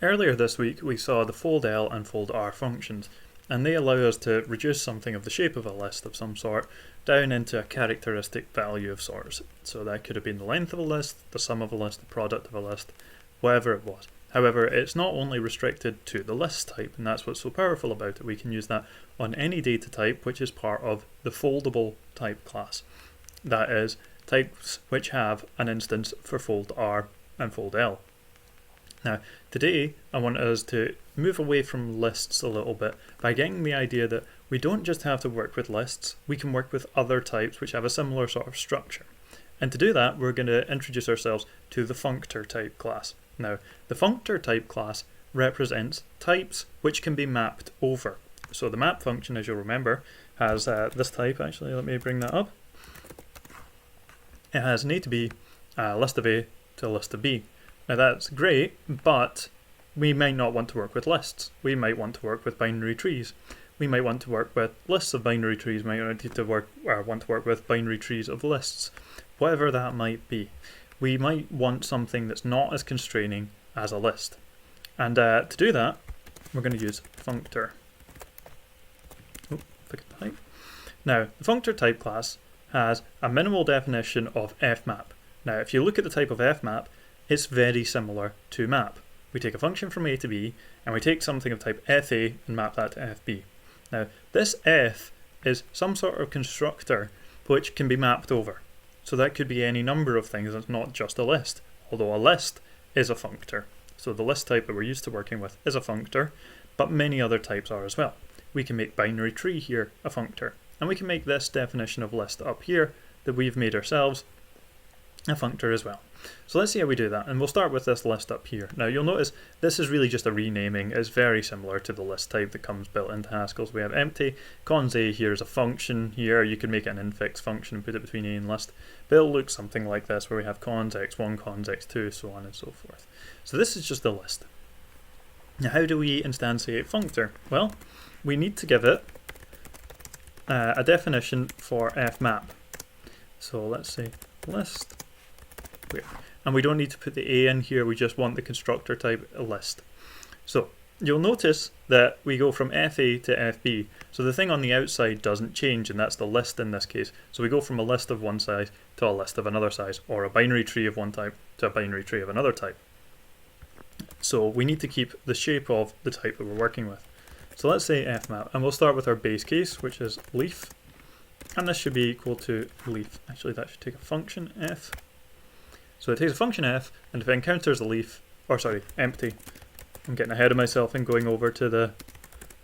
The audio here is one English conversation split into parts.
Earlier this week we saw the fold_L and fold_R functions, and they allow us to reduce something of the shape of a list of some sort down into a characteristic value of sorts. So that could have been the length of a list, the sum of a list, the product of a list, whatever it was. However, it's not only restricted to the list type, and that's what's so powerful about it. We can use that on any data type which is part of the foldable type class. That is, types which have an instance for fold_R and fold_L. Now, today I want us to move away from lists a little bit by getting the idea that we don't just have to work with lists, we can work with other types which have a similar sort of structure. And to do that, we're going to introduce ourselves to the Functor type class. Now, the Functor type class represents types which can be mapped over. So the map function, as you'll remember, has this type. Actually, let me bring that up. It has an A to B, a list of A to a list of B. Now that's great, but we might not want to work with lists. We might want to work with binary trees. We might want to work with lists of binary trees. We might want to work with binary trees of lists. Whatever that might be. We might want something that's not as constraining as a list. And to do that, we're going to use Functor. Oh, if I could type. Now, the Functor type class has a minimal definition of fmap. Now, if you look at the type of fmap, it's very similar to map. We take a function from A to B, and we take something of type FA and map that to FB. Now, this F is some sort of constructor which can be mapped over. So that could be any number of things, it's not just a list, although a list is a functor. So the list type that we're used to working with is a functor, but many other types are as well. We can make binary tree here a functor, and we can make this definition of list up here that we've made ourselves a functor as well. So let's see how we do that, and we'll start with this list up here. Now you'll notice this is really just a renaming. It's very similar to the list type that comes built into Haskell. So we have empty, cons A here is a function here. You can make it an infix function and put it between A and list, but it'll look something like this where we have cons x1, cons x2, so on and so forth. So this is just a list. Now how do we instantiate functor? Well, we need to give it a definition for fmap. So let's say list. And we don't need to put the A in here, we just want the constructor type list. So you'll notice that we go from FA to FB. So the thing on the outside doesn't change, and that's the list in this case. So we go from a list of one size to a list of another size, or a binary tree of one type to a binary tree of another type. So we need to keep the shape of the type that we're working with. So let's say fmap, and we'll start with our base case, which is leaf. And this should be equal to leaf. Actually, that should take a function f. So it takes a function f, and if it encounters a leaf, or sorry, empty, I'm getting ahead of myself and going over to the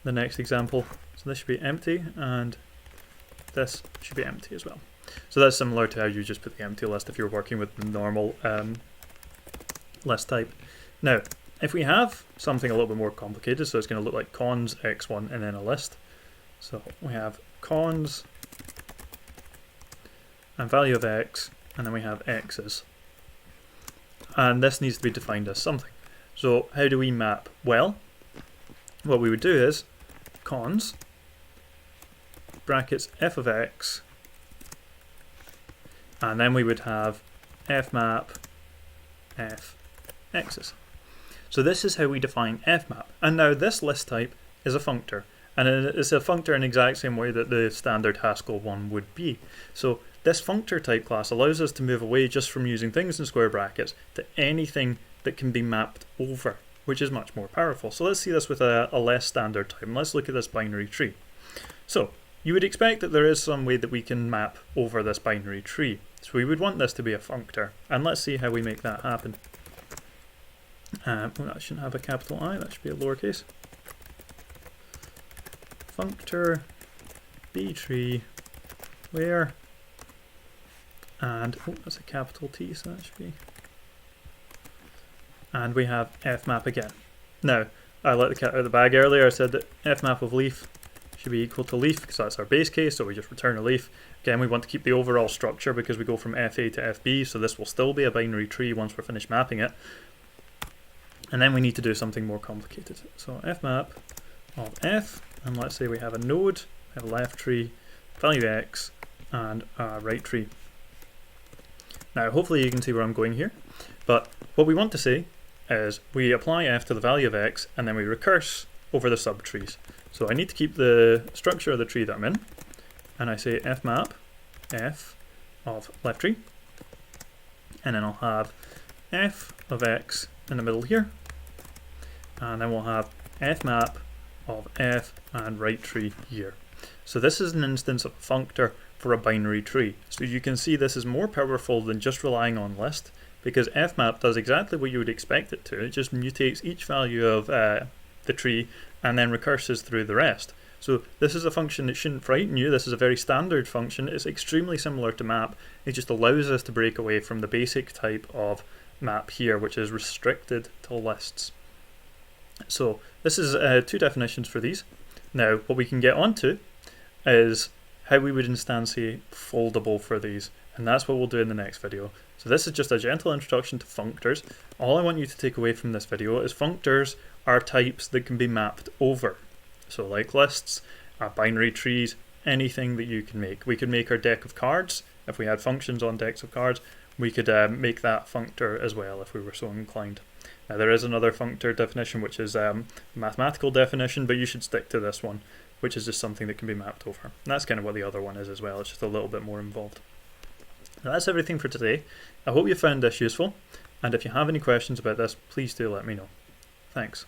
next example. So this should be empty, and this should be empty as well. So that's similar to how you just put the empty list if you're working with the normal list type. Now, if we have something a little bit more complicated, so it's going to look like cons x1 and then a list. So we have cons and value of x, and then we have x's. And this needs to be defined as something. So how do we map? Well, what we would do is cons brackets f of x, and then we would have fmap f x's. So this is how we define fmap. And now this list type is a functor, and it's a functor in the exact same way that the standard Haskell one would be. So this functor type class allows us to move away just from using things in square brackets to anything that can be mapped over, which is much more powerful. So let's see this with a less standard type. Let's look at this binary tree. So you would expect that there is some way that we can map over this binary tree. So we would want this to be a functor, and let's see how we make that happen. Well, that shouldn't have a capital I, that should be a lowercase. Functor B tree where, and oh, that's a capital T, so that should be, and we have fmap again. Now, I let the cat out of the bag earlier. I said that fmap of leaf should be equal to leaf because that's our base case, so we just return a leaf. Again, we want to keep the overall structure because we go from FA to FB, so this will still be a binary tree once we're finished mapping it. And then we need to do something more complicated. So fmap of f, and let's say we have a node, we have a left tree, value x, and a right tree. Now hopefully you can see where I'm going here, but what we want to say is we apply f to the value of x and then we recurse over the subtrees. So I need to keep the structure of the tree that I'm in, and I say fmap f of left tree, and then I'll have f of x in the middle here, and then we'll have fmap of f and right tree here. So this is an instance of a functor for a binary tree. So you can see this is more powerful than just relying on list, because fmap does exactly what you would expect it to. It just mutates each value of the tree and then recurses through the rest. So this is a function that shouldn't frighten you. This is a very standard function. It's extremely similar to map. It just allows us to break away from the basic type of map here, which is restricted to lists. So this is two definitions for these. Now what we can get onto is how we would instantiate foldable for these, and that's what we'll do in the next video. So this is just a gentle introduction to functors. All I want you to take away from this video is functors are types that can be mapped over. So like lists, binary trees, anything that you can make. We could make our deck of cards. If we had functions on decks of cards, we could make that functor as well if we were so inclined. Now there is another functor definition, which is a mathematical definition, but you should stick to this one, which is just something that can be mapped over. And that's kind of what the other one is as well. It's just a little bit more involved. Now that's everything for today. I hope you found this useful, and if you have any questions about this, please do let me know. Thanks.